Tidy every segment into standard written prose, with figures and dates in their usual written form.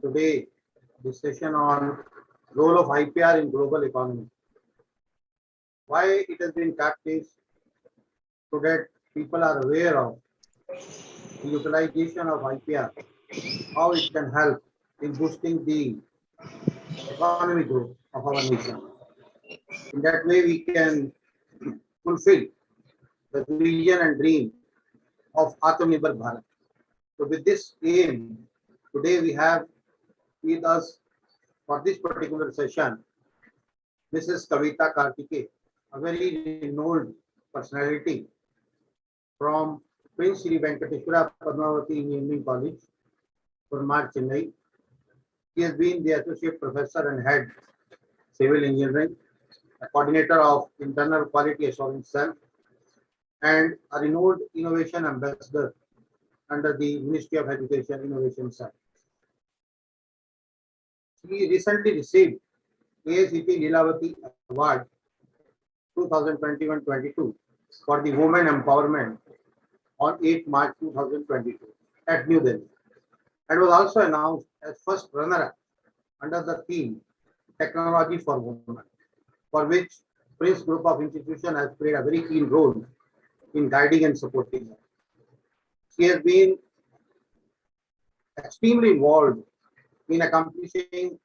today this session on role of IPR in global economy. Why it has been kept is so that people are aware of the utilization of IPR, how it can help in boosting the economic growth of our nation. In that way, we can fulfill the vision and dream of Atmanirbhar Bharat. So, with this aim, today we have with us for this particular session Mrs. Kavita Kartike, a very renowned personality from Prince Sri Venkateshwara Padmavati Engineering College, Kurmar, Chennai. He has been the Associate Professor and Head Civil Engineering, a coordinator of Internal Quality Assurance Cell, and a renowned innovation ambassador under the Ministry of Education Innovation Cell. He recently received AICT Leelavati Award 2021-22 for the Women Empowerment on 8 March 2022 at New Delhi, and was also announced as first runner-up under the theme Technology for Women, for which Prince Group of Institutions has played a very keen role in guiding and supporting her. She has been extremely involved in accomplishing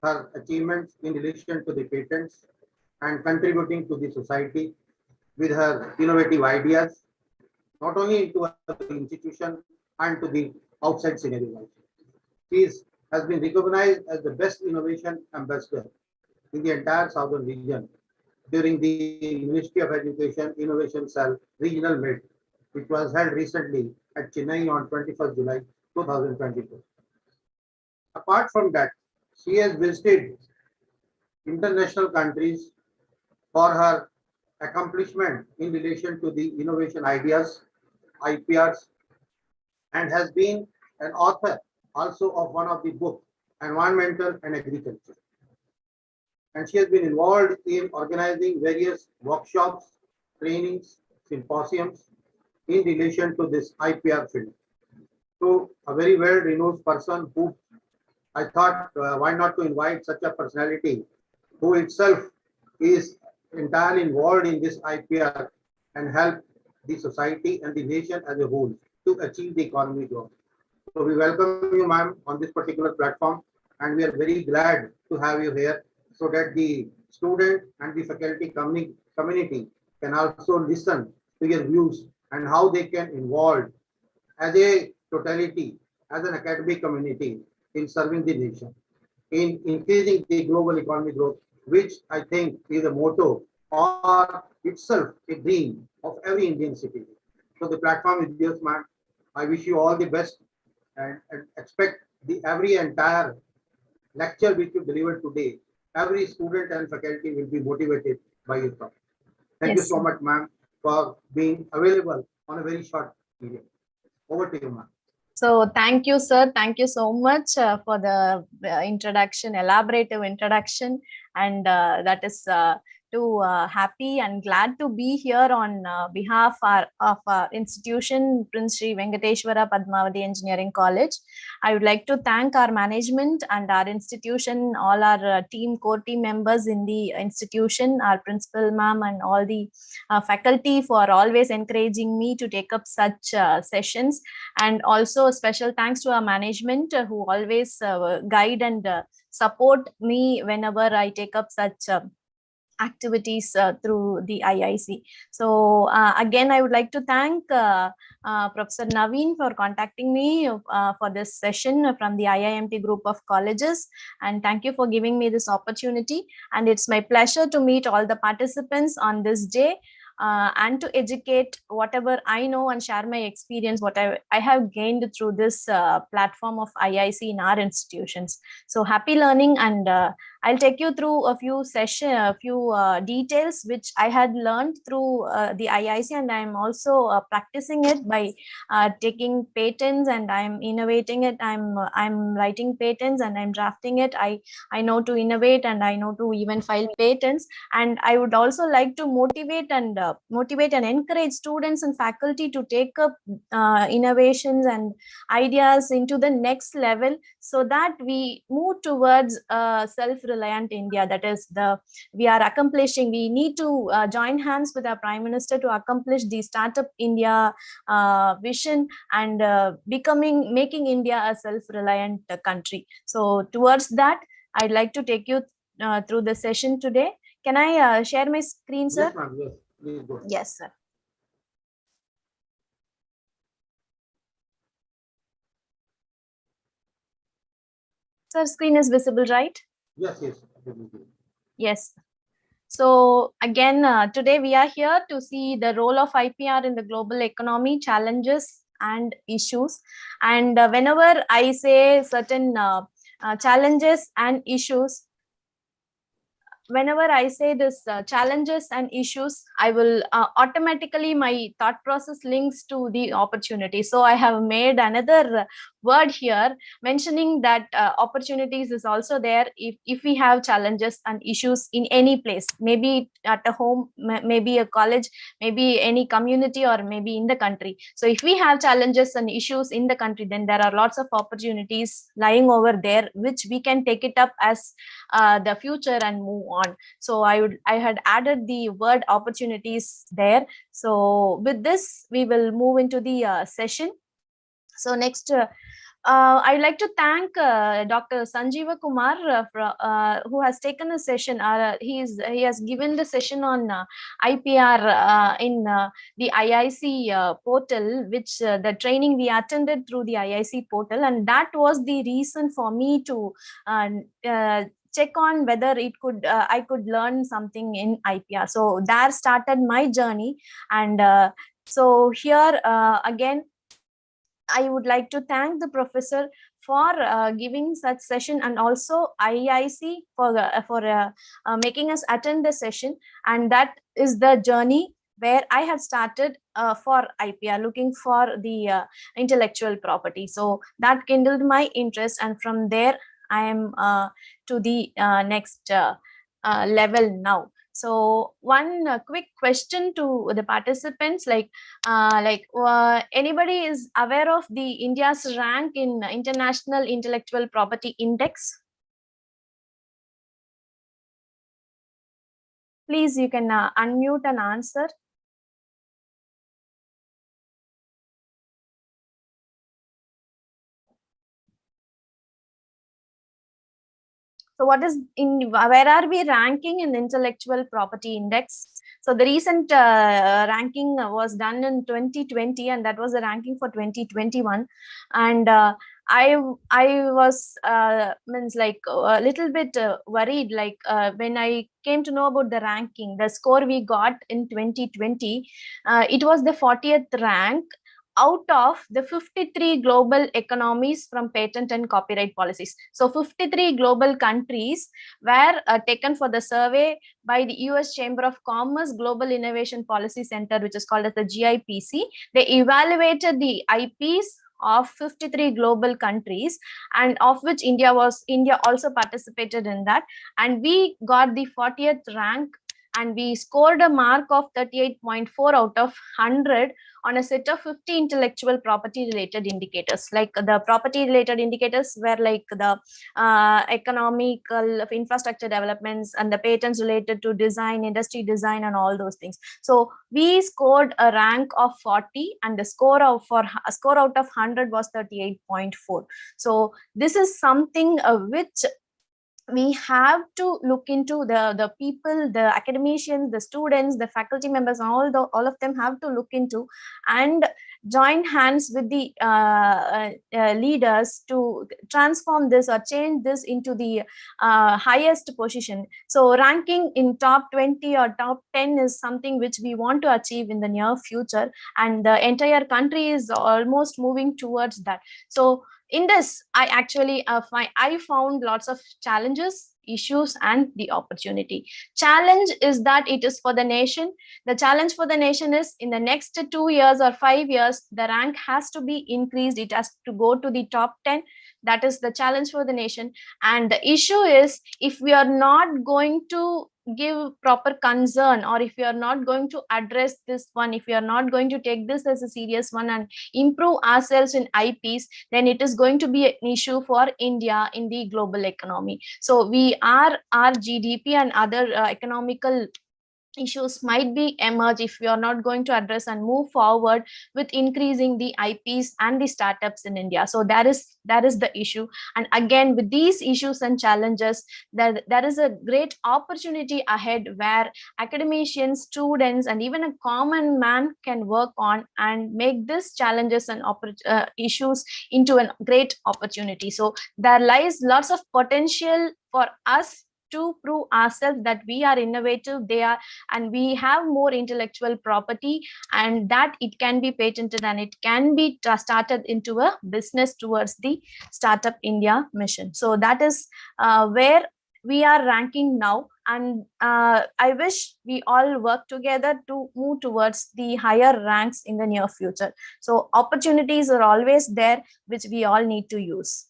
her achievements in relation to the patents and contributing to the society with her innovative ideas, not only into the institution and to the outside scenario. She has been recognized as the best innovation ambassador in the entire southern region during the Ministry of Education Innovation Cell Regional Meet, which was held recently at Chennai on 21st July 2022. Apart from that, she has visited international countries for her accomplishment in relation to the innovation ideas, IPRs, and has been an author also of one of the books, Environmental and Agriculture. And she has been involved in organizing various workshops, trainings, symposiums in relation to this IPR field. So, a very well-renowned person who I thought, why not to invite such a personality who itself is entirely involved in this IPR and help the society and the nation as a whole to achieve the economic growth. So we welcome you, ma'am, on this particular platform, and we are very glad to have you here so that the student and the faculty community can also listen to your views and how they can involve as a totality, as an academic community in serving the nation, in increasing the global economic growth, which I think is a motto or itself a dream of every Indian citizen. So the platform is yours, ma'am. I wish you all the best and expect the every entire lecture which you delivered today, every student and faculty will be motivated by your talk. Thank you so much, ma'am, for being available on a very short period. Over to you, ma'am. So thank you, sir. Thank you so much for the introduction, elaborative introduction, and that is too happy and glad to be here on behalf of our institution, Prince Sri Venkateshwara Padmavati Engineering College. I would like to thank our management and our institution, all our core team members in the institution, our principal ma'am and all the faculty for always encouraging me to take up such sessions. And also special thanks to our management who always guide and support me whenever I take up such activities through the IIC. So again, I would like to thank Professor Naveen for contacting me for this session from the IIMT group of colleges, and thank you for giving me this opportunity. And it's my pleasure to meet all the participants on this day and to educate whatever I know and share my experience, what I have gained through this platform of IIC in our institutions. So happy learning, and I'll take you through a few details which I had learned through the IIC, and I'm also practicing it by taking patents, and I'm innovating it. I'm writing patents and I'm drafting it. I know to innovate, and I know to even file patents. And I would also like to motivate and encourage students and faculty to take up innovations and ideas into the next level, so that we move towards self-reliant India. That is, we need to join hands with our Prime Minister to accomplish the Startup India vision, and making India a self-reliant country. So towards that, I'd like to take you through the session today. Can I share my screen, sir? Yes, ma'am. Yes, please go. Yes, sir. Sir, screen is visible, right? Yes, yes. Absolutely. Yes. So again, today we are here to see the role of IPR in the global economy, challenges and issues. And whenever I say certain challenges and issues, whenever I say this challenges and issues, I will automatically, my thought process links to the opportunity. So I have made another word here mentioning that opportunities is also there if we have challenges and issues in any place, maybe at a home, maybe a college, maybe any community, or maybe in the country. So if we have challenges and issues in the country, then there are lots of opportunities lying over there, which we can take it up as the future and move on. So I had added the word opportunities there. So with this, we will move into the session. So next, I'd like to thank Dr. Sanjeeva Kumar, who has taken a session. He has given the session on IPR in the IIC portal, which the training we attended through the IIC portal, and that was the reason for me to check on whether I could learn something in IPR. So there started my journey, and so here again, I would like to thank the professor for giving such session, and also IIC for making us attend the session. And that is the journey where I had started for IPR, looking for the intellectual property. So that kindled my interest, and from there I am to the next level now. So one quick question to the participants, anybody is aware of the India's rank in International Intellectual Property Index? Please, you can unmute and answer. So where are we ranking in Intellectual Property Index? So the recent ranking was done in 2020, and that was the ranking for 2021. And I was means like a little bit worried, when I came to know about the ranking, the score we got in 2020, it was the 40th rank out of the 53 global economies from patent and copyright policies. So 53 global countries were taken for the survey by the US Chamber of Commerce Global Innovation Policy Center, which is called as the GIPC. They evaluated the IPs of 53 global countries, and of which India also participated in that, and we got the 40th rank, and we scored a mark of 38.4 out of 100 on a set of 50 intellectual property related indicators. Like the property related indicators were like the economical infrastructure developments, and the patents related to design, industry design, and all those things. So we scored a rank of 40, and the score out of 100 was 38.4. So this is something which we have to look into. The people, the academicians, the students, the faculty members, all of them have to look into and join hands with the leaders to transform this or change this into the highest position. So ranking in top 20 or top 10 is something which we want to achieve in the near future, and the entire country is almost moving towards that. So in this, I actually I found lots of challenges, issues, and the opportunity. Challenge is that it is for the nation. The challenge for the nation is, in the next 2 years or 5 years, the rank has to be increased. It has to go to the top 10. That is the challenge for the nation. And the issue is, if we are not going to give proper concern, or if we are not going to address this one, if we are not going to take this as a serious one and improve ourselves in IPs, then it is going to be an issue for India in the global economy. So we are, our GDP and other economical issues might be emerge if we are not going to address and move forward with increasing the IPs and the startups in India. So that is the issue. And again, with these issues and challenges, there is a great opportunity ahead, where academicians, students, and even a common man can work on and make these challenges and issues into a great opportunity. So there lies lots of potential for us to prove ourselves that we are innovative, they are, and we have more intellectual property, and that it can be patented and it can be started into a business towards the Startup India mission. So that is where we are ranking now. And I wish we all work together to move towards the higher ranks in the near future. So opportunities are always there, which we all need to use.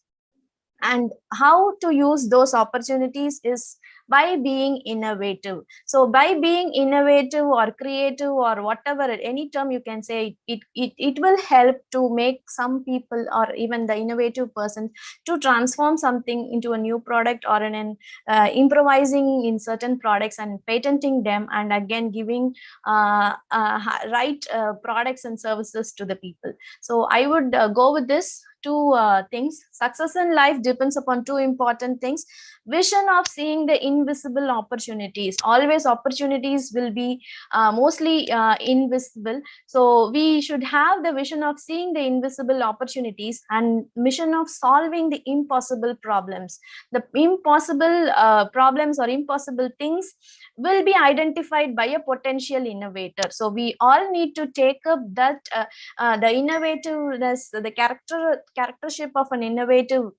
And how to use those opportunities is by being innovative. So by being innovative or creative, or whatever, any term you can say, it will help to make some people, or even the innovative person, to transform something into a new product, or in an improvising in certain products and patenting them, and again giving right products and services to the people. So I would go with this two things. Success in life depends upon two important things: vision of seeing the invisible opportunities. Always opportunities will be mostly invisible, so we should have the vision of seeing the invisible opportunities, and mission of solving the impossible problems. The impossible problems or impossible things will be identified by a potential innovator. So we all need to take up that the innovativeness, the charactership of an innovative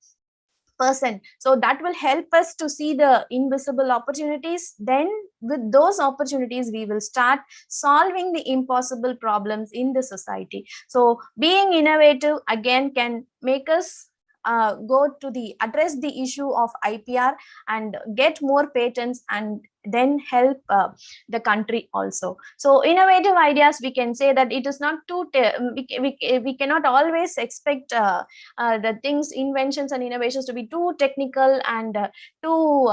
person. So that will help us to see the invisible opportunities. Then with those opportunities, we will start solving the impossible problems in the society. So being innovative again can make us go to the address the issue of IPR and get more patents, and then help the country also. So innovative ideas, we can say that it is not too we cannot always expect the things, inventions and innovations, to be too technical and too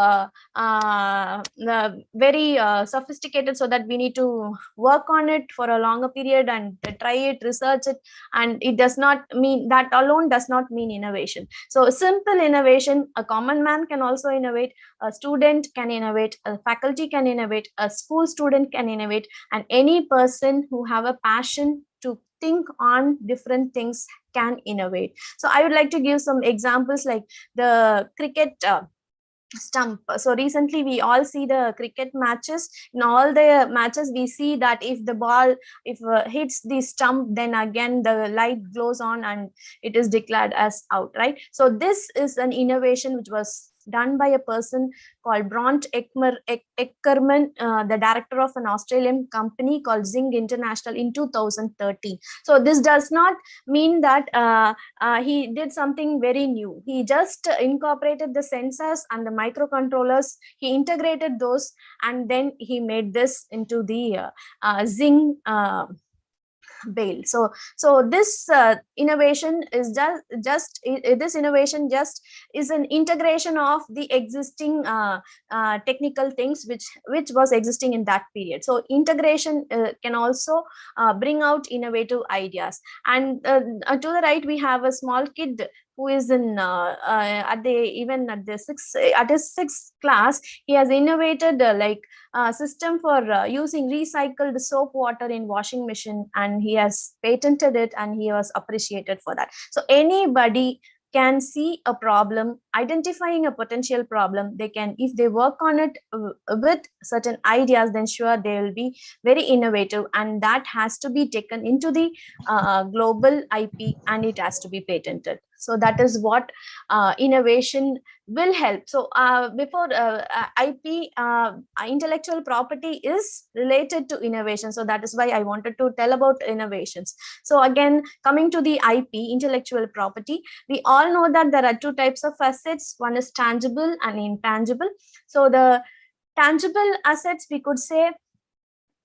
very sophisticated, so that we need to work on it for a longer period and try it, research it, and it does not mean, that alone does not mean innovation. So simple innovation, a common man can also innovate, a student can innovate, a faculty can innovate, a school student can innovate, and any person who have a passion to think on different things can innovate. So I would like to give some examples, like the cricket stump. So recently we all see the cricket matches. In all the matches, we see that if the ball, if hits the stump, then again the light glows on and it is declared as out, right? So this is an innovation which was done by a person called Bront Eckerman, the director of an Australian company called Zing International, in 2013. So this does not mean that he did something very new. He just incorporated the sensors and the microcontrollers, he integrated those, and then he made this into the Zing bail. So this innovation is this innovation just is an integration of the existing technical things which was existing in that period. So integration can also bring out innovative ideas. And to the right, we have a small kid who is in at his sixth class. He has innovated system for using recycled soap water in washing machine, and he has patented it, and he was appreciated for that. So anybody can see a problem, identifying a potential problem. They can, if they work on it with certain ideas, then sure they will be very innovative, and that has to be taken into the global IP, and it has to be patented. So that is what innovation will help. So before IP, intellectual property is related to innovation. So that is why I wanted to tell about innovations. So again, coming to the IP, intellectual property, we all know that there are two types of assets. One is tangible and intangible. So the tangible assets, we could say,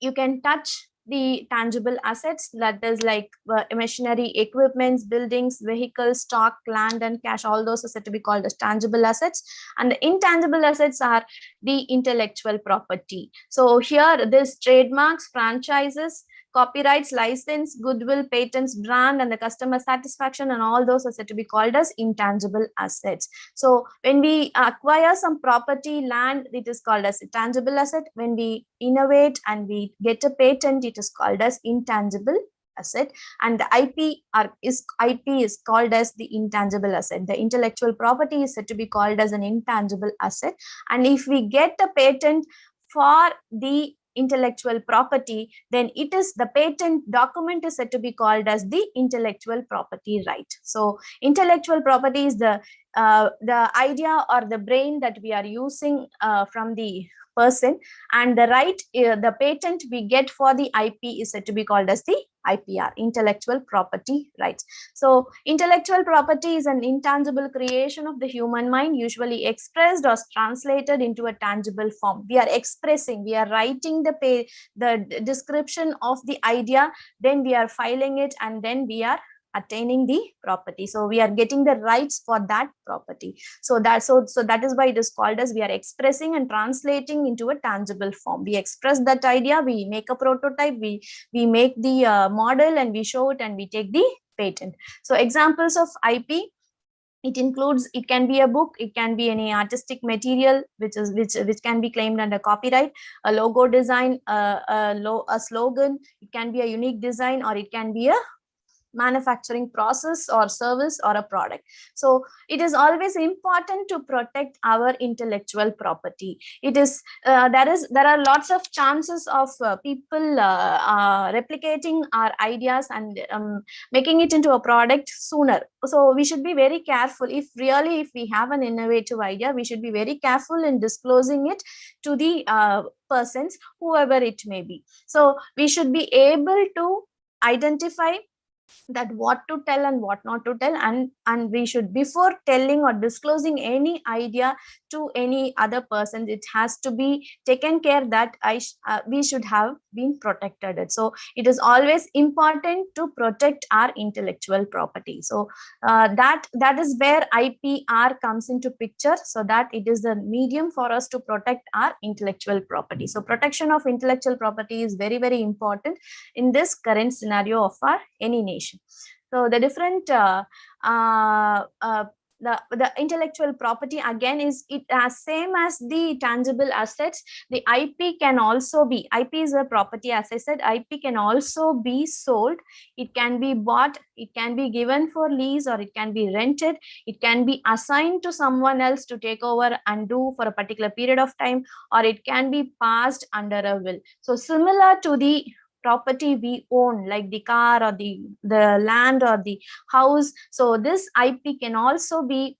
you can touch the tangible assets, that is like machinery, equipments, buildings, vehicles, stock, land and cash. All those are said to be called as tangible assets. And the intangible assets are the intellectual property. So here this trademarks, franchises, copyrights, license, goodwill, patents, brand and the customer satisfaction, and all those are said to be called as intangible assets. So when we acquire some property, land, it is called as a tangible asset. When we innovate and we get a patent, it is called as intangible asset. And the IP is called as the intangible asset. The intellectual property is said to be called as an intangible asset. And if we get a patent for the intellectual property, then it is the patent document is said to be called as the intellectual property right. So intellectual property is the idea or the brain that we are using from the person, and the right, the patent we get for the IP is said to be called as the IPR, intellectual property rights. So intellectual property is an intangible creation of the human mind, usually expressed or translated into a tangible form. We are expressing, we are writing the description of the idea, then we are filing it, and then we are attaining the property. So we are getting the rights for that property. So that is why it is called as we are expressing and translating into a tangible form. We express that idea, we make a prototype, we make the model and we show it and we take the patent. So examples of IP, it includes, it can be a book, it can be any artistic material which can be claimed under copyright, a logo design, a slogan, it can be a unique design, or it can be a manufacturing process or service or a product. So it is always important to protect our intellectual property. It is there are lots of chances of people replicating our ideas and making it into a product sooner. So we should be very careful. If we have an innovative idea, we should be very careful in disclosing it to the persons, whoever it may be. So we should be able to identify that what to tell and what not to tell, and we should, before telling or disclosing any idea to any other person, it has to be taken care that we should have been protected. So it is always important to protect our intellectual property. So that is where IPR comes into picture, so that it is the medium for us to protect our intellectual property. So protection of intellectual property is very, very important in this current scenario of any nation. So the different the intellectual property again is it as same as the tangible assets. The IP can also be, IP is a property, as I said, IP can also be sold, it can be bought, it can be given for lease, or it can be rented, it can be assigned to someone else to take over and do for a particular period of time, or it can be passed under a will. So similar to the property we own, like the car or the land or the house, so this IP can also be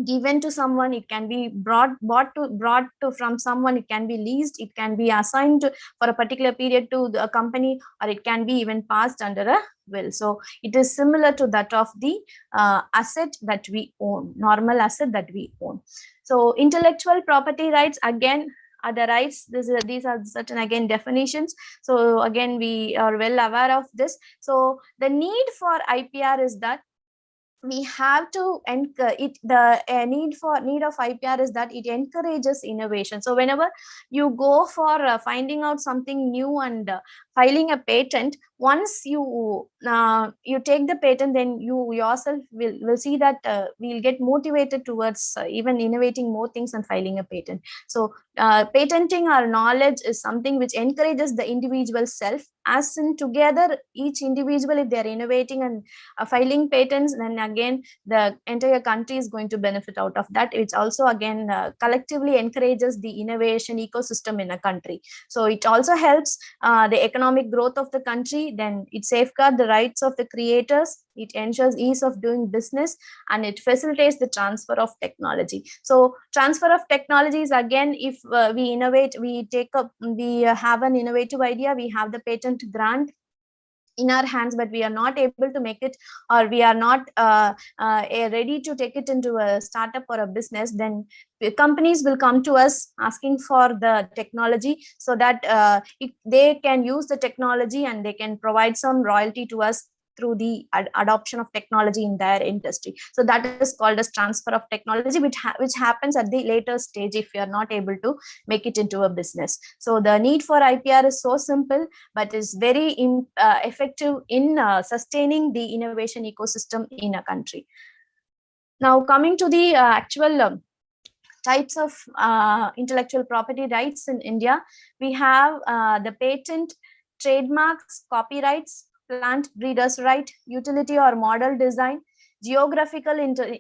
given to someone, it can be brought to from someone, it can be leased, it can be assigned for a particular period to a company, or it can be even passed under a will. So it is similar to that of the asset that we own, normal asset that we own. So intellectual property rights again are the rights. These are certain again definitions. So again, we are well aware of this. So the need for IPR is that we have to encourage need of IPR is that it encourages innovation. So whenever you go for finding out something new and filing a patent, once you take the patent, then you yourself will see that we'll get motivated towards even innovating more things and filing a patent. So patenting our knowledge is something which encourages the individual self, as in together each individual, if they are innovating and filing patents, then again the entire country is going to benefit out of that. It's also again collectively encourages the innovation ecosystem in a country. So it also helps the economic growth of the country, then it safeguards the rights of the creators, it ensures ease of doing business, and it facilitates the transfer of technology. So transfer of technology is, again, if we innovate, we have an innovative idea, we have the patent grant in our hands, but we are not able to make it, or we are not ready to take it into a startup or a business, then companies will come to us asking for the technology, so that they can use the technology and they can provide some royalty to us through the adoption of technology in their industry. So that is called as transfer of technology, which happens at the later stage if you are not able to make it into a business. So the need for IPR is so simple, but is very effective in sustaining the innovation ecosystem in a country. Now, coming to the actual types of intellectual property rights in India, we have the patent, trademarks, copyrights, plant breeders' right, utility or model design, geographical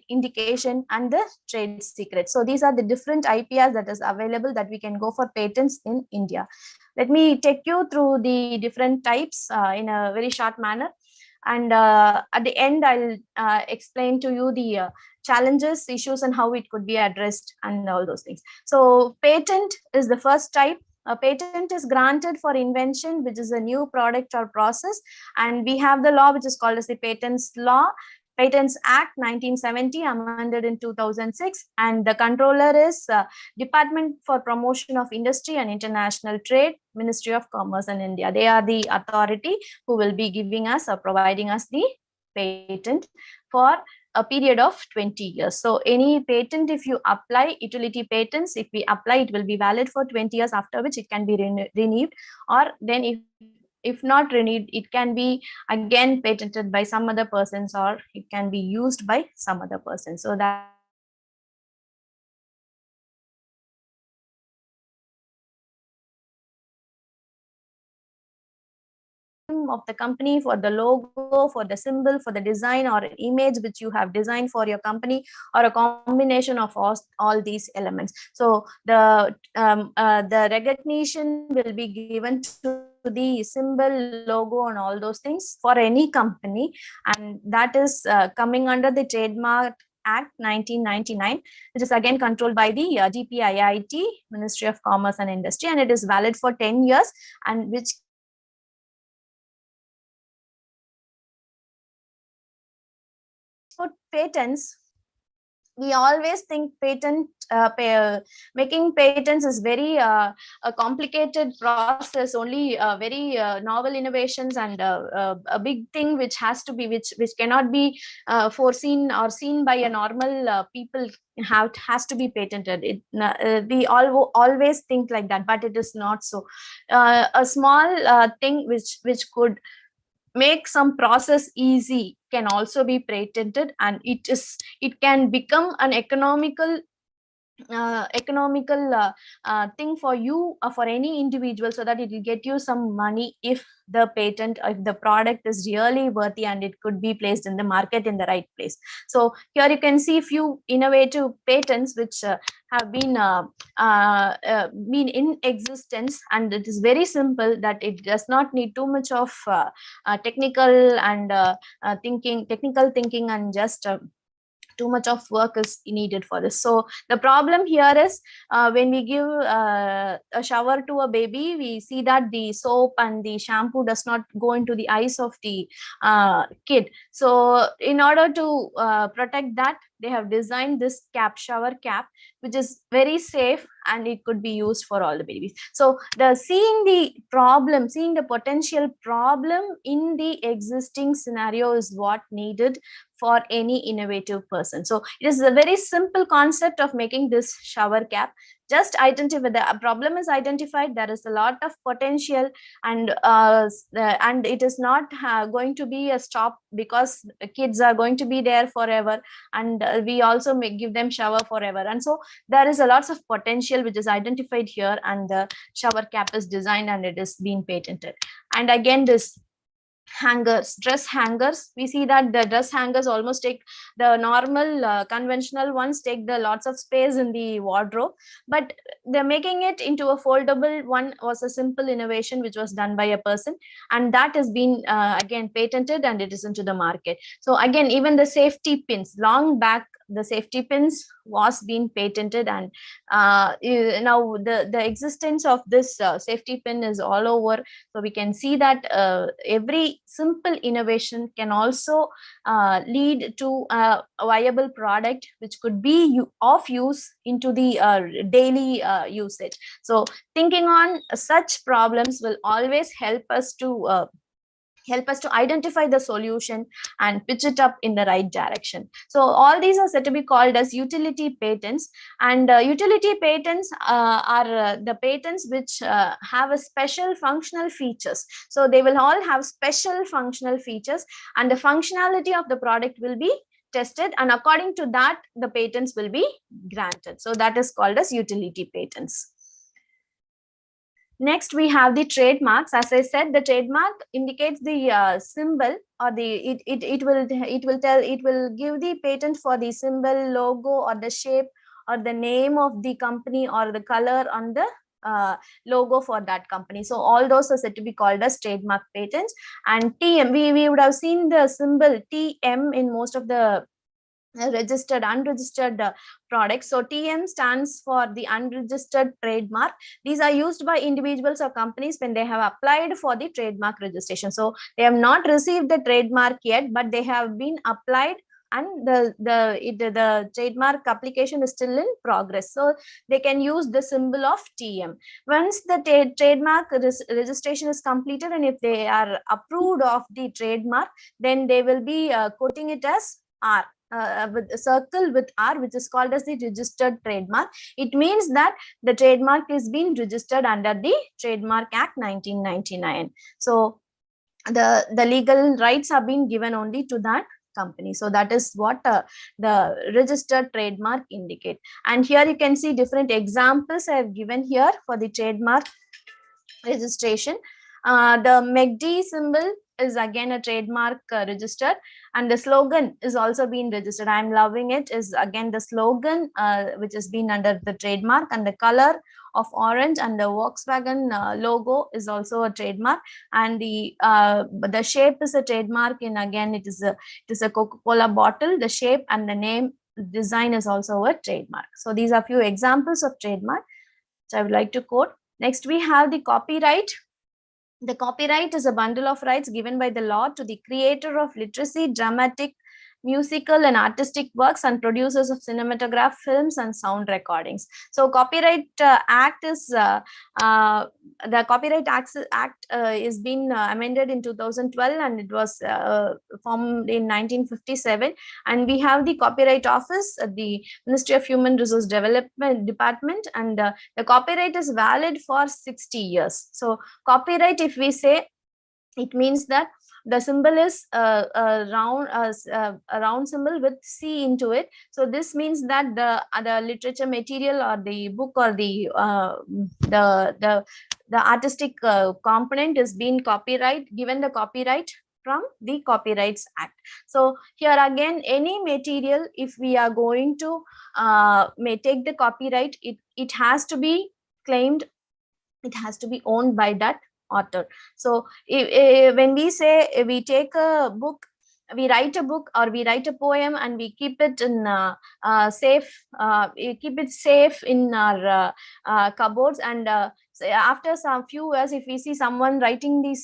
indication, and the trade secret. So these are the different IPRs that is available that we can go for patents in India. Let me take you through the different types in a very short manner. And at the end, I'll explain to you the challenges, issues, and how it could be addressed and all those things. So patent is the first type. A patent is granted for invention, which is a new product or process. And we have the law, which is called as the Patents Law. Patents Act 1970, amended in 2006, and the controller is Department for Promotion of Industry and International Trade, Ministry of Commerce in India. They are the authority who will be giving us or providing us the patent for a period of 20 years. So any patent, if you apply, utility patents, if we apply, it will be valid for 20 years, after which it can be renewed, or then if not renewed, it can be again patented by some other persons, or it can be used by some other person. So that of the company, for the logo, for the symbol, for the design or an image which you have designed for your company, or a combination of all these elements. So the recognition will be given to the symbol, logo, and all those things for any company, and that is coming under the Trademark Act 1999, which is again controlled by the DPIIT, Ministry of Commerce and Industry, and it is valid for 10 years, and which for patents, we always think making patents is very a complicated process, only very novel innovations, and a big thing which has to be, which cannot be foreseen or seen by a normal people, has to be patented. We always think like that, but it is not so. A small thing which could make some process easy can also be patented, and it can become an economical thing for you or for any individual, so that it will get you some money if the patent, if the product is really worthy and it could be placed in the market in the right place. So here you can see few innovative patents which have been in existence, and it is very simple, that it does not need too much of technical thinking, and just too much of work is needed for this. So the problem here is when we give a shower to a baby, we see that the soap and the shampoo does not go into the eyes of the kid. So in order to protect that, they have designed this shower cap, which is very safe, and it could be used for all the babies. So seeing the potential problem in the existing scenario is what needed for any innovative person. So it is a very simple concept of making this shower cap. Just identify the problem is identified. There is a lot of potential, and it is not going to be a stop, because kids are going to be there forever, and we also give them shower forever. And so there is a lots of potential which is identified here, and the shower cap is designed and it is being patented. And again, this hangers, dress hangers. We see that the dress hangers almost take the normal conventional ones, take the lots of space in the wardrobe, but they're making it into a foldable one was a simple innovation which was done by a person, and that has been again patented, and it is into the market. So again, even the safety pins, long back the safety pins was being patented, and now the existence of this safety pin is all over. So we can see that every simple innovation can also lead to a viable product which could be of use into the daily usage. So thinking on such problems will always help us to identify the solution and pitch it up in the right direction. So all these are said to be called as utility patents, and utility patents are the patents which have a special functional features. So they will all have special functional features, and the functionality of the product will be tested, and according to that the patents will be granted. So that is called as utility patents. Next, we have the trademarks. As I said, the trademark indicates the symbol, or it will give the patent for the symbol, logo, or the shape, or the name of the company, or the color on the logo for that company. So all those are said to be called as trademark patents. And TM, we would have seen the symbol TM in most of the registered, unregistered products. So TM stands for the unregistered trademark. These are used by individuals or companies when they have applied for the trademark registration. So they have not received the trademark yet, but they have been applied, and the trademark application is still in progress. So they can use the symbol of TM. Once the trademark registration is completed, and if they are approved of the trademark, then they will be quoting it as R. With a circle with R, which is called as the registered trademark. It means that the trademark is being registered under the Trademark Act 1999. So the legal rights have been given only to that company. So that is what the registered trademark indicate. And here you can see different examples I have given here for the trademark registration. The MACD symbol is again a trademark registered, and the slogan is also being registered. I'm loving it is again the slogan which has been under the trademark, and the color of orange and the Volkswagen logo is also a trademark, and the shape is a trademark. And again, it is a Coca-Cola bottle. The shape and the name design is also a trademark. So these are few examples of trademark which I would like to quote. Next, we have the copyright. The copyright is a bundle of rights given by the law to the creator of literacy, dramatic, musical, and artistic works, and producers of cinematograph, films, and sound recordings. So Copyright Act is the Copyright Act is been amended in 2012, and it was formed in 1957. And we have the Copyright Office at the Ministry of Human Resource Development Department, and the copyright is valid for 60 years. So copyright, if we say, it means that the symbol is a round symbol with C into it. So this means that the literature material, or the book, or the artistic component is being given the copyright from the Copyrights Act. So here again, any material, if we are going to take the copyright, it has to be claimed, it has to be owned by that author. So when we say we take a book, we write a book, or we write a poem, and we keep it in safe in our cupboards, and after some few years, if we see someone writing the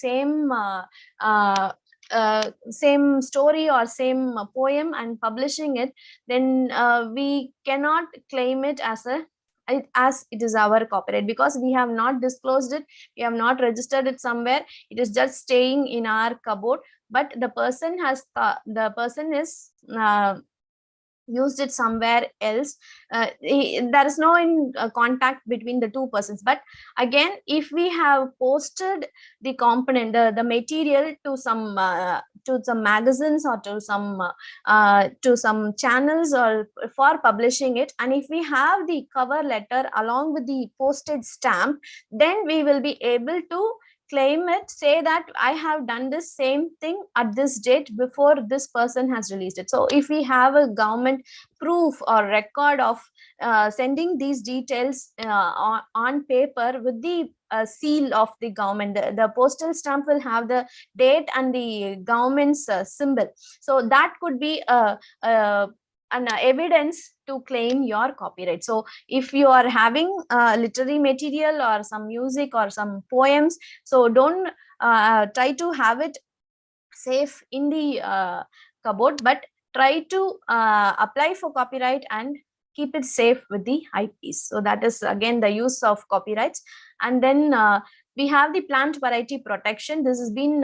same story or same poem and publishing it, then we cannot claim it as it is our copyright, because we have not disclosed it, we have not registered it somewhere, it is just staying in our cupboard. But the person is used it somewhere else. There is no contact between the two persons. But again, if we have posted the component, the material to some magazines, or to some channels, or for publishing it, and if we have the cover letter along with the postage stamp, then we will be able to claim it, say that I have done this same thing at this date before this person has released it. So if we have a government proof or record of sending these details on paper with the seal of the government, the postal stamp will have the date and the government's symbol. So that could be an evidence to claim your copyright. So if you are having literary material or some music or some poems, so don't try to have it safe in the cupboard, but try to apply for copyright and keep it safe with the IPs. So that is again the use of copyrights. And then we have the plant variety protection. This has been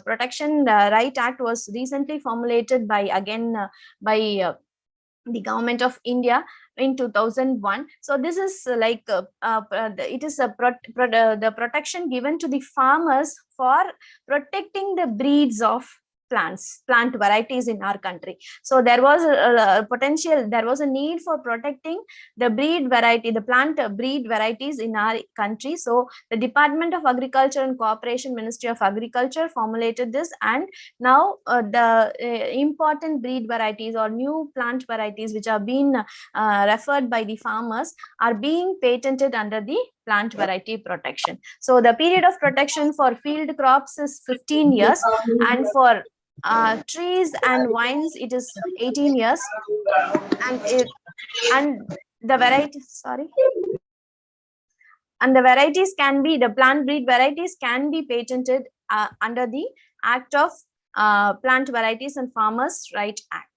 Protection Right Act was recently formulated by the government of India in 2001. So this is it is the protection given to the farmers for protecting the breeds of plant varieties in our country. So there was there was a need for protecting the plant breed varieties in our country. So the Department of Agriculture and Cooperation, Ministry of Agriculture formulated this, and now the important breed varieties or new plant varieties which are being referred by the farmers are being patented under the plant variety protection. So the period of protection for field crops is 15 years, and for trees and vines it is 18 years, and the varieties can be, the plant breed varieties can be patented under the Act of Plant Varieties and Farmers Right Act.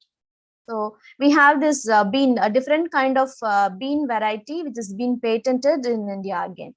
So we have this bean, a different kind of bean variety which has been patented in India again.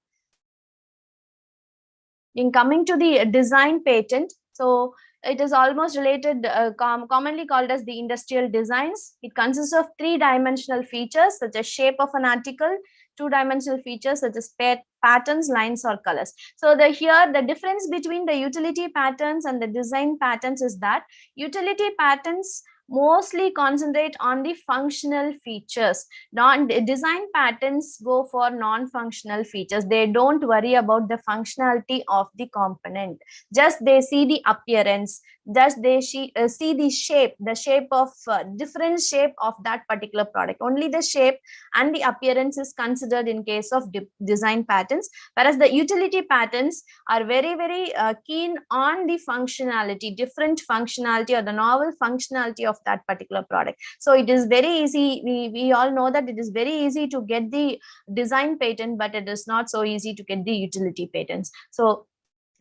In coming to the design patent, so it is almost related, commonly called as the industrial designs. It consists of three-dimensional features such as shape of an article, two-dimensional features such as patterns, lines, or colors. So here the difference between the utility patterns and the design patterns is that utility patterns mostly concentrate on the functional features. Design patterns go for non-functional features. They don't worry about the functionality of the component. Just they see the appearance. Just they see the shape of different shape of that particular product. Only the shape and the appearance is considered in case of design patterns, whereas the utility patterns are very, very keen on the functionality, different functionality or the novel functionality of that particular product. So it is very easy. We all know that it is very easy to get the design patent, but it is not so easy to get the utility patents. So,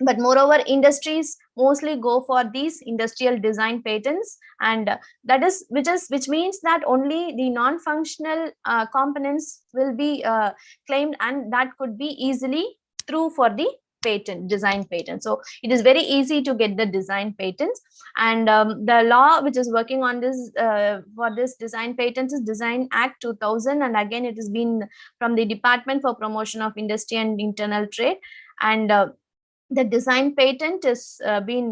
but moreover, industries mostly go for these industrial design patents, and that is which means that only the non-functional components will be claimed, and that could be easily through for the design patent. So it is very easy to get the design patents, and the law which is working on this for this design patents is Design Act 2000, and again it has been from the Department for Promotion of Industry and Internal Trade, and the design patent is been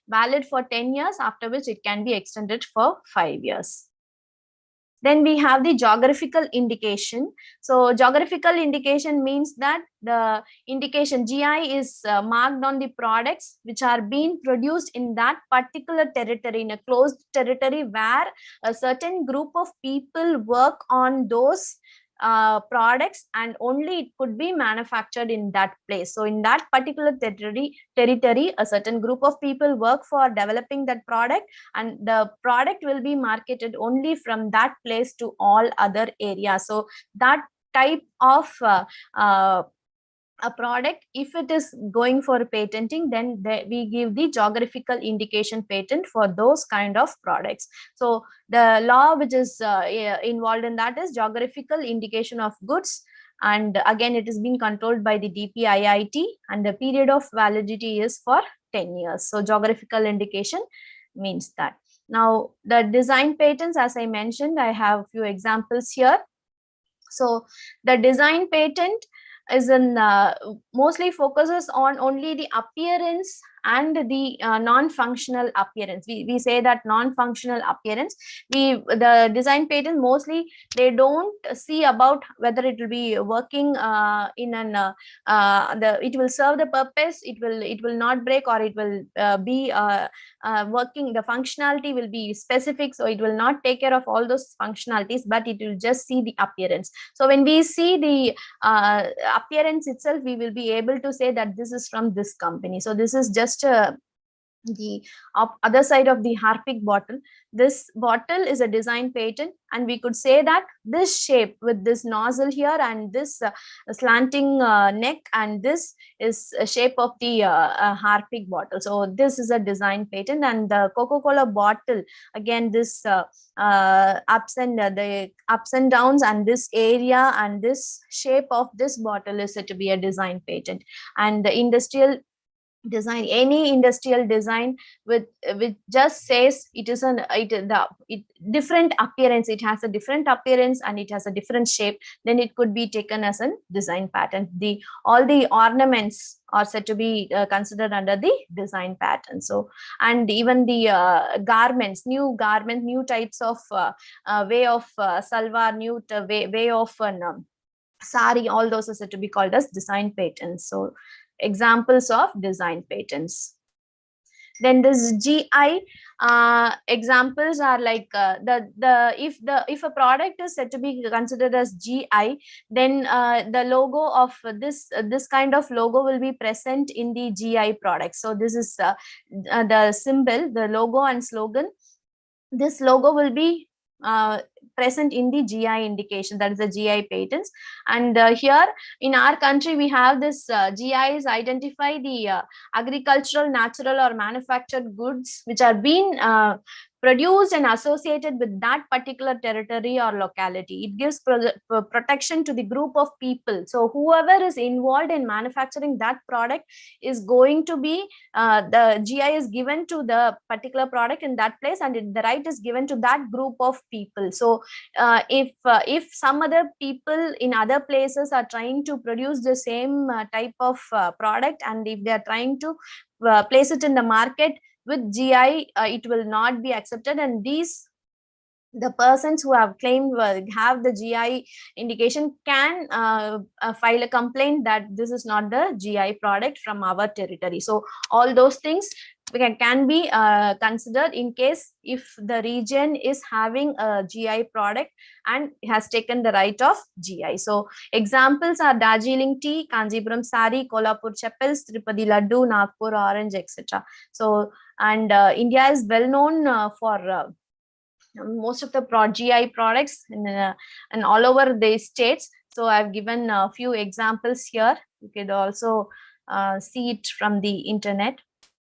valid for 10 years, after which it can be extended for 5 years. Then we have the geographical indication. So geographical indication means that the indication GI is marked on the products which are being produced in that particular territory, in a closed territory where a certain group of people work on those products, and only it could be manufactured in that place. So in that particular territory, a certain group of people work for developing that product, and the product will be marketed only from that place to all other areas. So that type of a product, if it is going for patenting, then we give the geographical indication patent for those kind of products. So the law which is involved in that is geographical indication of goods, and again it is being controlled by the DPIIT, and the period of validity is for 10 years. So geographical indication means that. Now the design patents, as I mentioned, I have a few examples here. So the design patent is mostly focuses on only the appearance and the non-functional appearance. We say that non-functional appearance, the design patent mostly they don't see about whether it will be working in an it will serve the purpose, it will not break, or it will be working, the functionality will be specific, so it will not take care of all those functionalities, but it will just see the appearance. So when we see the appearance itself, we will be able to say that this is from this company. So this is just the other side of the Harpic bottle. This bottle is a design patent, and we could say that this shape with this nozzle here and this slanting neck, and this is a shape of the Harpic bottle. So this is a design patent. And the Coca-Cola bottle, again, this the ups and downs and this area and this shape of this bottle is said to be a design patent. And the industrial design, any industrial design with which just says it is different appearance, it has a different appearance and it has a different shape, then it could be taken as a design patent. All the ornaments are said to be considered under the design patent. So, and even the garments, new types of way of salwar, new way of sari, all those are said to be called as design patents. So examples of design patents. Then this GI examples are like if a product is said to be considered as GI, then the logo of this kind of logo will be present in the GI product. So this is the symbol, the logo and slogan. This logo will be present in the GI indication, that is the GI patents. And here in our country, we have this GIs identify the agricultural, natural or manufactured goods which are being produced and associated with that particular territory or locality. It gives protection to the group of people. So whoever is involved in manufacturing that product is going to be the GI is given to the particular product in that place, and the right is given to that group of people. So if some other people in other places are trying to produce the same type of product, and if they are trying to place it in the market with GI, it will not be accepted. And the persons who have claimed have the GI indication can file a complaint that this is not the GI product from our territory. So all those things can be considered in case if the region is having a GI product and has taken the right of GI. So examples are Darjeeling tea, Kanjipuram sari, Kolhapur chappals, Tirupati laddu, Nagpur orange, etc. So, and India is well known for most of the GI products and all over the states. So I've given a few examples here. You could also see it from the internet.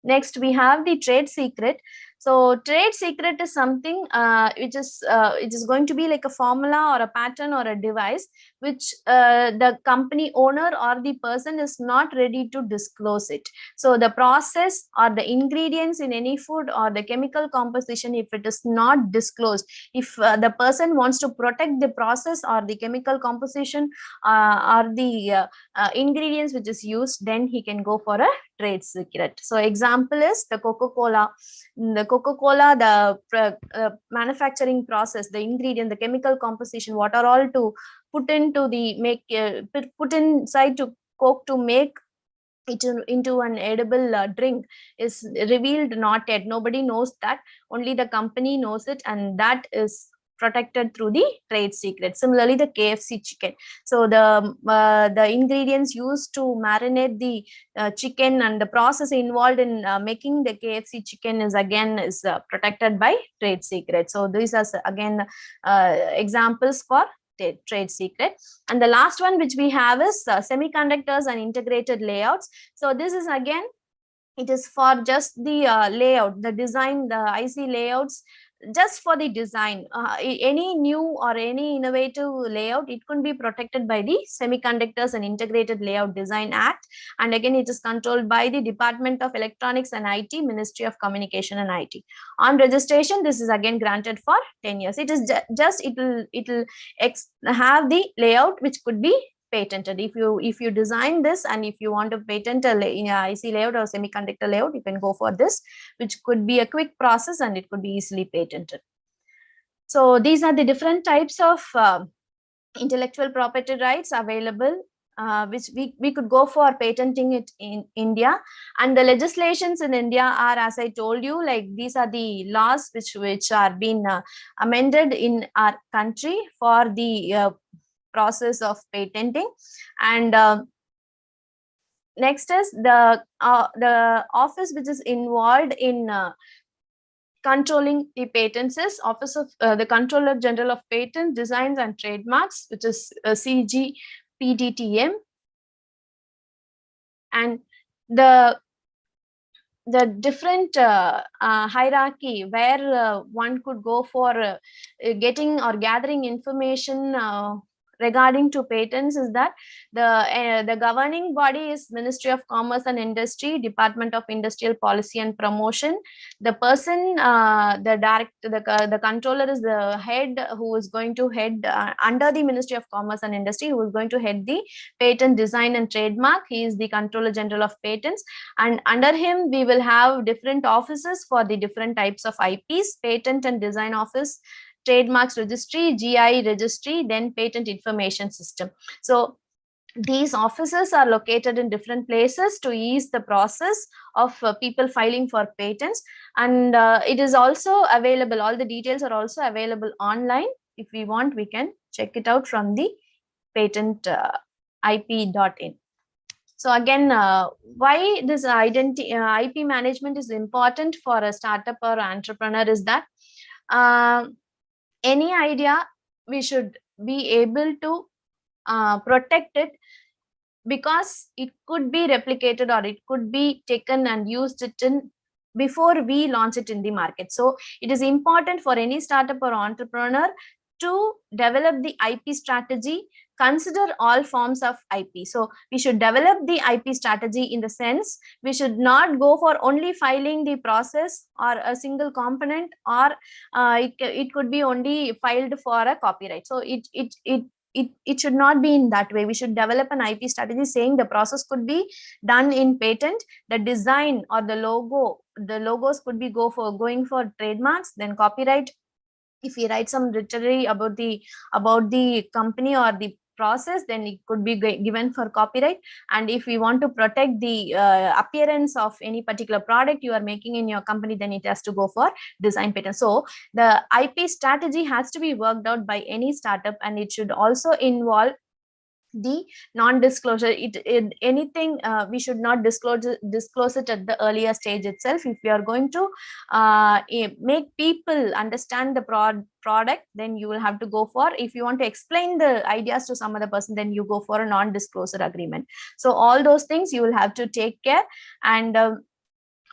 Next, we have the trade secret. So trade secret is something which is going to be like a formula or a pattern or a device which the company owner or the person is not ready to disclose it. So the process or the ingredients in any food or the chemical composition, if it is not disclosed, if the person wants to protect the process or the chemical composition or the ingredients which is used, then he can go for a trade secret. So example is the Coca-Cola. The manufacturing process, the ingredient, the chemical composition, what are all to put into the put inside to Coke to make it into an edible drink is revealed not yet. Nobody knows that, only the company knows it, and that is protected through the trade secret. Similarly, the KFC chicken. So the ingredients used to marinate the chicken and the process involved in making the KFC chicken is protected by trade secret. So these are again examples for trade secret. And the last one which we have is semiconductors and integrated layouts. So this is again, it is for just the layout, the design, the IC layouts, just for the design. Any new or any innovative layout, it could be protected by the Semiconductors and Integrated Layout Design Act. And again, it is controlled by the Department of Electronics and IT, Ministry of Communication and IT. On registration, this is again granted for 10 years. It is just, it will have the layout which could be patented. If you design this and if you want to patent a IC layout or semiconductor layout, you can go for this, which could be a quick process and it could be easily patented. So these are the different types of intellectual property rights available, which we could go for patenting it in India. And the legislations in India are, as I told you, like these are the laws which are being amended in our country for the process of patenting. And next is the office which is involved in controlling the patents is Office of the Controller General of Patents, Designs and Trademarks, which is CGPDTM. And the different hierarchy where one could go for getting or gathering information regarding to patents is that the governing body is Ministry of Commerce and Industry, Department of Industrial Policy and Promotion. The person, the director, the controller is the head who is going to head under the Ministry of Commerce and Industry, who is going to head the patent, design and trademark. He is the Controller General of Patents, and under him we will have different offices for the different types of IPs: patent and design office, trademarks registry, GI registry, then patent information system. So these offices are located in different places to ease the process of people filing for patents. And it is also available, all the details are also available online. If we want, we can check it out from the patentip.in. So again, why this IP management is important for a startup or entrepreneur is that any idea, we should be able to protect it, because it could be replicated or it could be taken and used it in before we launch it in the market. So it is important for any startup or entrepreneur to develop the IP strategy, consider all forms of IP. So we should develop the IP strategy in the sense we should not go for only filing the process or a single component, or it could be only filed for a copyright. So it should not be in that way. We should develop an IP strategy saying the process could be done in patent, the design or the logos could be going for trademarks, then copyright. If we write some literary about the company or the process, then it could be given for copyright. And if we want to protect the appearance of any particular product you are making in your company, then it has to go for design patent. So the IP strategy has to be worked out by any startup, and it should also involve the non-disclosure. Anything we should not disclose it at the earlier stage itself. If we are going to make people understand the product, then you will have to go for, if you want to explain the ideas to some other person, then you go for a non-disclosure agreement. So all those things you will have to take care. And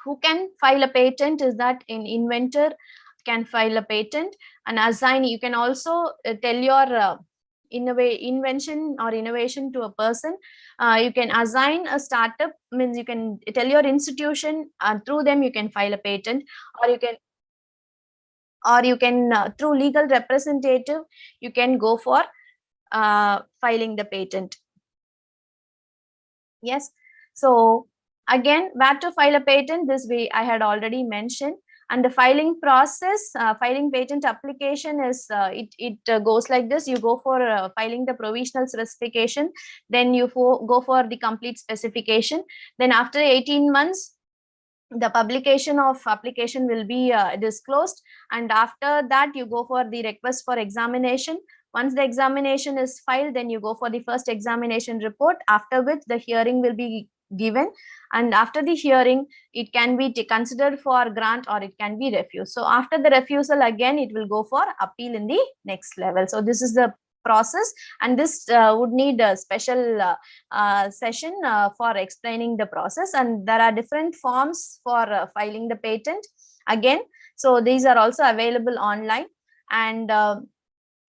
who can file a patent is that an inventor can file a patent. And assign, you can also tell your invention or innovation to a person. You can assign a startup, means you can tell your institution, and through them you can file a patent, or you can through legal representative you can go for filing the patent. Yes. So again, where to file a patent, this way I had already mentioned. And the filing process, filing patent application is, it goes like this. You go for filing the provisional specification, then you go for the complete specification. Then after 18 months, the publication of application will be disclosed. And after that, you go for the request for examination. Once the examination is filed, then you go for the first examination report, after which the hearing will be given. And after the hearing, it can be considered for grant or it can be refused. So after the refusal, again it will go for appeal in the next level. So this is the process, and this would need a special session for explaining the process. And there are different forms for filing the patent again. So these are also available online. And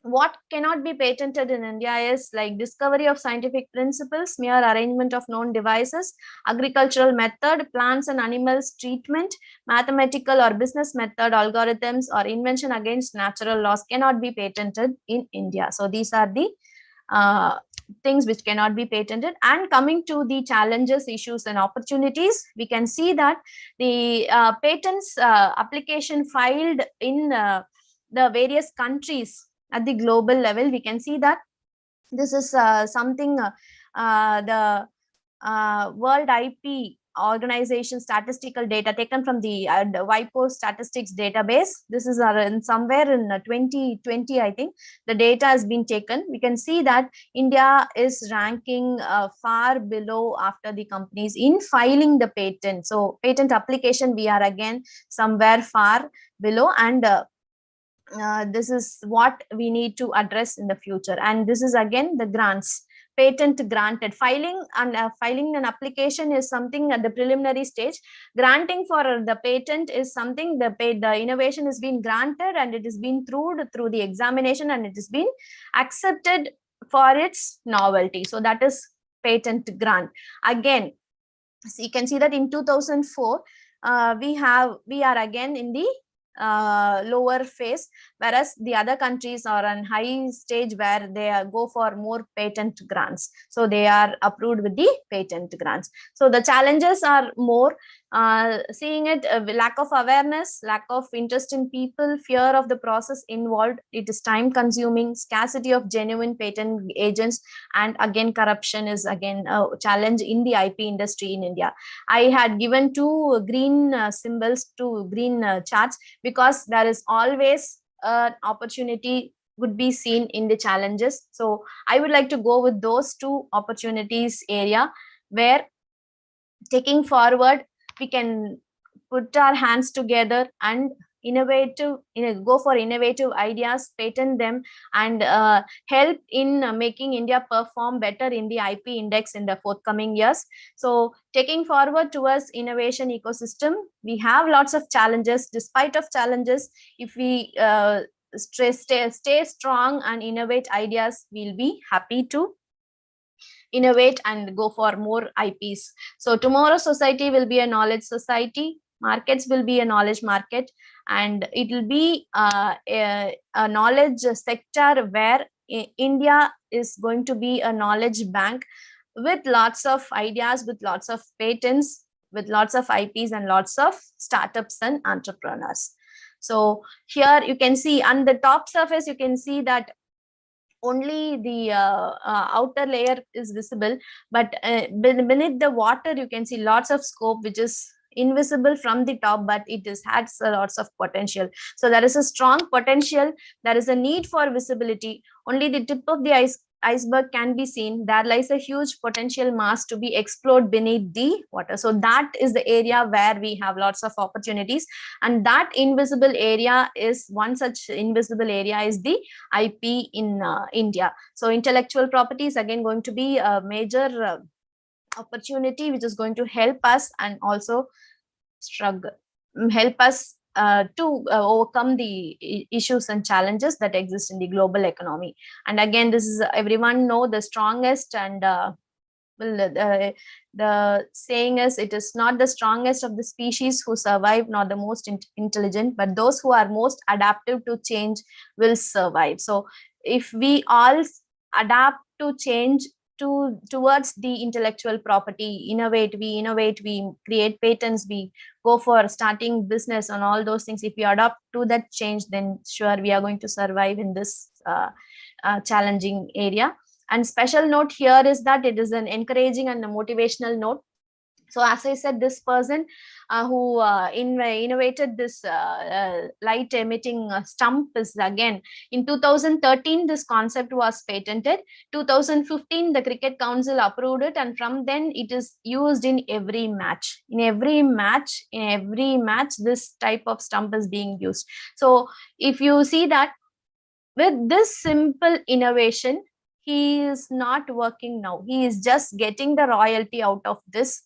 what cannot be patented in India is like discovery of scientific principles, mere arrangement of known devices, agricultural method, plants and animals treatment, mathematical or business method, algorithms, or invention against natural laws cannot be patented in India. So these are the things which cannot be patented. And coming to the challenges, issues, and opportunities, we can see that the patents application filed in the various countries at the global level, we can see that this is something the World IP Organization statistical data taken from the WIPO statistics database. This is somewhere in 2020, I think the data has been taken. We can see that India is ranking far below after the companies in filing the patent. So patent application, we are again somewhere far below, and this is what we need to address in the future. And this is again the grants, patent granted. Filing an application is something at the preliminary stage. Granting for the patent is something the innovation has been granted, and it has been through the examination, and it has been accepted for its novelty. So that is patent grant. Again, so you can see that in 2004 we are again in the lower phase, whereas the other countries are on high stage where they go for more patent grants. So they are approved with the patent grants. So the challenges are more, seeing it, lack of awareness, lack of interest in people, fear of the process involved, it is time consuming, scarcity of genuine patent agents, and again corruption is again a challenge in the IP industry in India. I had given two green symbols, two green charts, because there is always an opportunity would be seen in the challenges. So I would like to go with those two opportunities area, where taking forward we can put our hands together and go for innovative ideas, patent them, and help in making India perform better in the IP index in the forthcoming years. So taking forward towards innovation ecosystem, we have lots of challenges. Despite of challenges, if we stay strong and innovate ideas, we'll be happy to innovate and go for more IPs. So tomorrow's society will be a knowledge society, markets will be a knowledge market, and it will be a knowledge sector where India is going to be a knowledge bank with lots of ideas, with lots of patents, with lots of IPs, and lots of startups and entrepreneurs. So here you can see on the top surface, you can see that only the outer layer is visible, but beneath the water you can see lots of scope which is invisible from the top, but it has lots of potential. So there is a strong potential, there is a need for visibility. Only the tip of the iceberg can be seen. There lies a huge potential mass to be explored beneath the water. So that is the area where we have lots of opportunities, and that invisible area is one such invisible area is the IP in India. So intellectual property is again going to be a major opportunity which is going to help us, and also help us to overcome the issues and challenges that exist in the global economy. And again, this is everyone know the strongest, and the saying is, it is not the strongest of the species who survive, nor the most intelligent, but those who are most adaptive to change will survive. So if we all adapt to change towards the intellectual property, we create patents, we go for starting business and all those things, if we adapt to that change, then sure we are going to survive in this challenging area. And special note here is that it is an encouraging and a motivational note. So as I said, this person who innovated this light emitting stump is again in 2013 this concept was patented. 2015 the Cricket Council approved it, and from then it is used in every match. In every match this type of stump is being used. So if you see that with this simple innovation, he is not working now, he is just getting the royalty out of this.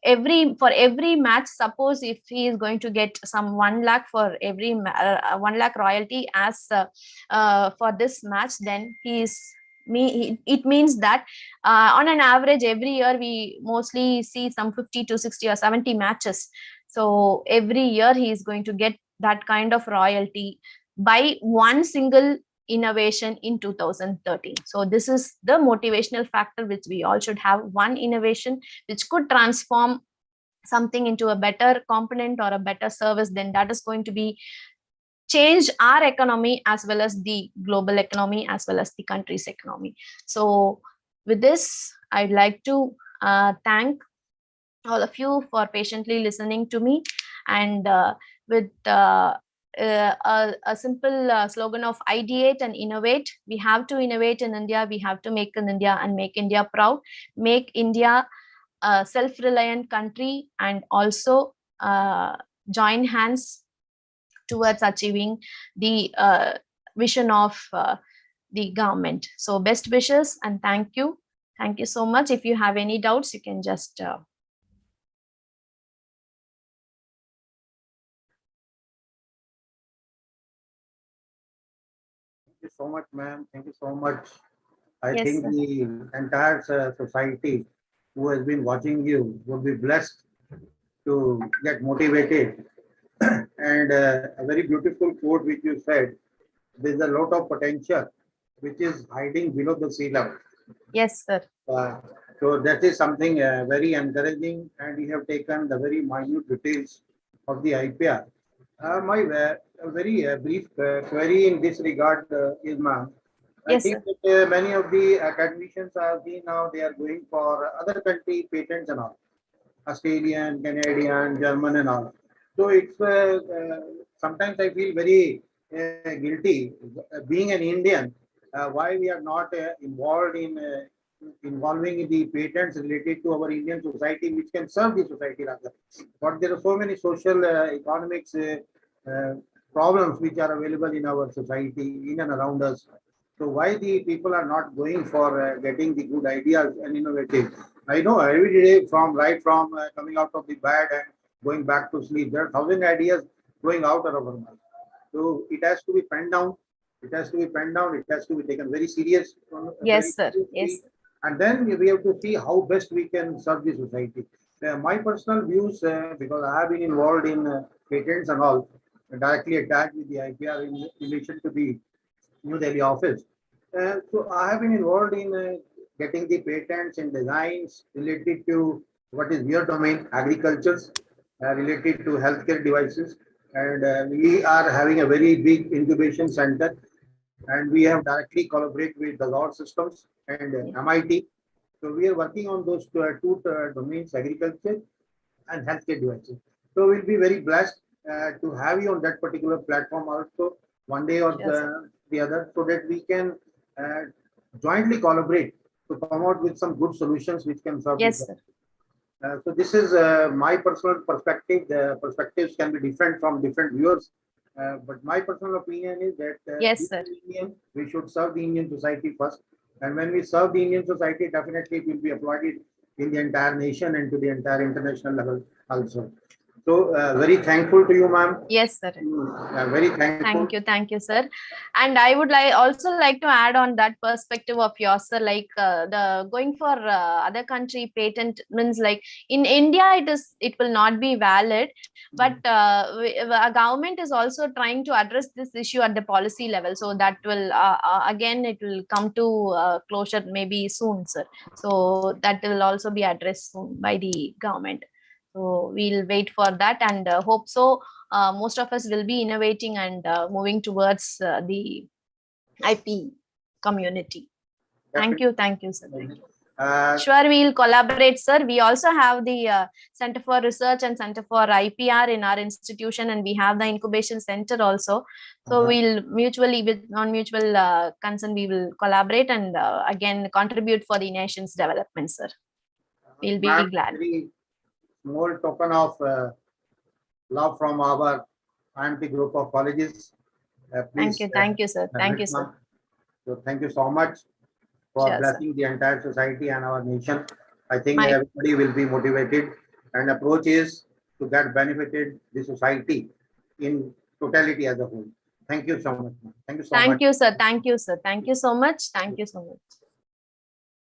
For every match, suppose if he is going to get some 1 lakh for every 1 lakh royalty as for this match, then it means that on an average every year we mostly see some 50 to 60 or 70 matches. So every year he is going to get that kind of royalty by one single innovation in 2013. So this is the motivational factor which we all should have, one innovation which could transform something into a better component or a better service, then that is going to be change our economy as well as the global economy as well as the country's economy. So with this, I'd like to thank all of you for patiently listening to me, and with a simple slogan of ideate and innovate. We have to innovate in India, we have to make in India and make India proud, make India a self-reliant country, and also join hands towards achieving the vision of the government. So best wishes and thank you. Thank you so much. If you have any doubts, you can just Thank you so much, ma'am. Thank you so much. I yes, think sir. the entire society who has been watching you will be blessed to get motivated. And a very beautiful quote which you said, there's a lot of potential which is hiding below the sea level. Yes, sir. Uh, so that is something very encouraging, and you have taken the very minute details of the IPR. My very brief query in this regard is, ma'am, I Yes, think sir. that many of the academicians are seen now, they are going for other country patents and all, Australian, Canadian, German and all. So it's sometimes I feel very guilty being an Indian. Why we are not involved in involving the patents related to our Indian society, which can serve the society rather. But there are so many social economics uh, problems which are available in our society, in and around us. So why the people are not going for getting the good ideas and innovative? I know every day from right from coming out of the bed and going back to sleep, there are thousand ideas going out of our mind. So it has to be penned down. It has to be penned down. It has to be taken very serious, very Yes, sir. Yes, seriously, and then we have to see how best we can serve the society. My personal views, because I have been involved in patents and all, directly attached with the IPR in relation to the New Delhi office. So I have been involved in getting the patents and designs related to what is your domain, agriculture, related to healthcare devices. And we are having a very big incubation center, and we have directly collaborate with the Dassault Systems and yes, MIT. So we are working on those two domains, agriculture and healthcare devices. So we'll be very blessed to have you on that particular platform also one day or sure, sir. the other, so that we can uh, jointly collaborate to come out with some good solutions which can serve the Yes, society. sir. So this is my personal perspective. The perspectives can be different from different viewers, but my personal opinion is that Yes, sir. We should serve the Indian society first, and when we serve the Indian society, definitely it will be applauded in the entire nation and to the entire international level also. So very thankful to you, ma'am. Yes, sir. Very thankful. Thank you, sir. And I would like to add on that perspective of yours, sir. Like the going for other country patent means, like in India, it will not be valid, but a government is also trying to address this issue at the policy level. So that will again it will come to closure maybe soon, sir. So that will also be addressed soon by the government. So we'll wait for that and hope so. Most of us will be innovating and moving towards the IP community. Thank you, sir. Thank you. Sure, we'll collaborate, sir. We also have the Center for Research and Center for IPR in our institution, and we have the incubation center also. So we'll mutually, with non-mutual concern, we will collaborate and again contribute for the nation's development, sir. We'll be glad. Very small token of love from our IMT group of colleges. Please, Thank you, sir. Thank you, sir. So thank you so much for Sure, blessing the entire society and our nation. I think My everybody will be motivated, and approach is to get benefited the society in totality as a whole. Thank you so much. Thank you so much. Thank you, sir. Thank you, sir. Thank you so much. Thank you so much.